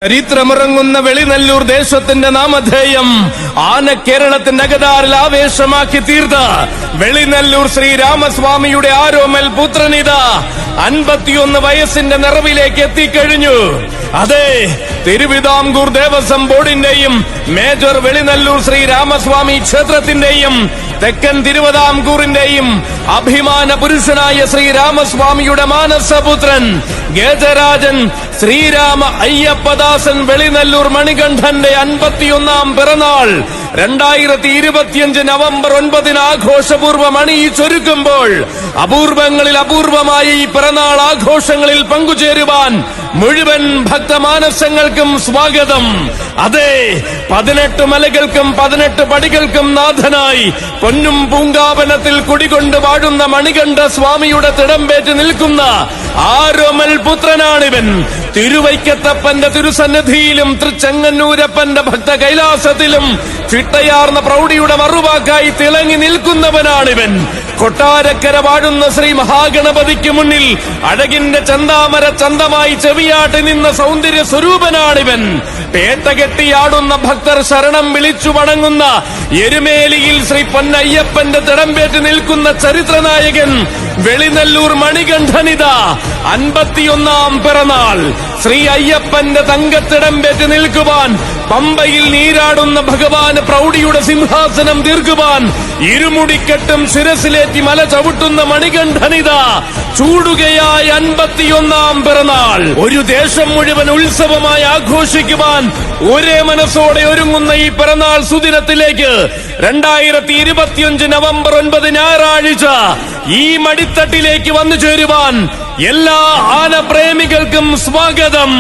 ചരിത്രമിറങ്ങുന്ന വെളിനല്ലൂർ ദേശത്തിന്റെ നാമധേയം ആന കേരളത്തിന്റെ അകതാറിൽ ആവേശമാക്കി തീർത്ത വെളിനല്ലൂർ ശ്രീരാമസ്വാമിയുടെ ആരോമൽ പുത്രനിത 51 വയസ്സിന്റെ നിറവിലേക്ക് എത്തിക്കഴിഞ്ഞു. അതെ, തിരുവിതാംകൂർ ദേവസ്വം ബോർഡിന്റെയും മേജർ വെളിനല്ലൂർ ശ്രീരാമസ്വാമി ക്ഷേത്രത്തിന്റെയും തെക്കൻ തിരുവിതാംകൂറിന്റെയും അഭിമാന പുരുഷനായ ശ്രീരാമസ്വാമിയുടെ മാനസപുത്രൻ ഗജരാജൻ ശ്രീരാമ അയ്യപ്പദാസൻ വെളിനല്ലൂർ മണികണ്ഠന്റെ 51ാം പിറന്നാൾ 2025 നവംബർ 9 ആഘോഷപൂർവ്വം അണിയിച്ചൊരുക്കുമ്പോൾ അപൂർവങ്ങളിൽ അപൂർവമായ ഈ പിറന്നാൾ ആഘോഷങ്ങളിൽ പങ്കുചേരുവാൻ മുഴുവൻ ഭക്തമാനസങ്ങൾക്കും സ്വാഗതം. അതെ, 18 മലകൾക്കും 18 പടികൾക്കും നാഥനായി പൊന്നും പൂങ്കാവനത്തിൽ കുടികൊണ്ട് വാഴുന്ന മണികണ്ഠ സ്വാമിയുടെ തിടമ്പേറ്റ് നിൽക്കുന്ന ആരോമൽ പുത്രനാണിവൻ. തിരുവൈക്കത്തപ്പന്റെ തിരുസന്നിധിയിലും തൃച്ചെങ്ങന്നൂരപ്പന്റെ ഭക്ത കൈലാസത്തിലും ചിട്ടയാർന്ന പ്രൗഢിയുടെ മറുവാക്കായി തിളങ്ങി നിൽക്കുന്നവനാണിവൻ. കൊട്ടാരക്കര വാഴുന്ന ശ്രീ മഹാഗണപതിക്ക് മുന്നിൽ അഴകിന്റെ ചന്താമര ചന്തമായി ചെവിയാട്ടി നിന്ന സൗന്ദര്യ സ്വരൂപനാണിവൻ. പേട്ടകെട്ടിയാടുന്ന ഭക്തർ ശരണം വിളിച്ചു വണങ്ങുന്ന എരുമേലിയിൽ ശ്രീ പൊന്നയ്യപ്പന്റെ തിടമ്പേറ്റ് നിൽക്കുന്ന ചരിത്രനായകൻ വെളിനല്ലൂർ മണികണ്ഠനിത 51ാം പിറന്നാൾ. ശ്രീ അയ്യപ്പന്റെ തങ്കത്തിടമ്പേറ്റ് നിൽക്കുവാൻ പമ്പയിൽ നീരാടുന്ന ഭഗവാന് പ്രൗഢിയുടെ സിംഹാസനം തീർക്കുവാൻ ഇരുമുടിക്കെട്ടും ശിരസിലേറ്റി മല ചവിട്ടുന്ന മണികണ്ഠനിത ചൂടുകയായ 51ാം പിറന്നാൾ. ഒരു ദേശം മുഴുവൻ ഉത്സവമായി ആഘോഷിക്കുവാൻ ഒരേ മനസ്സോടെ ഒരുങ്ങുന്ന ഈ പിറന്നാൾ സുദിനത്തിലേക്ക് 2025 നവംബർ 9 ഞായറാഴ്ച ഈ മടിത്തട്ടിലേക്ക് വന്നു ചേരുവാൻ എല്ലാ ആനപ്രേമികൾക്കും സ്വാഗതം.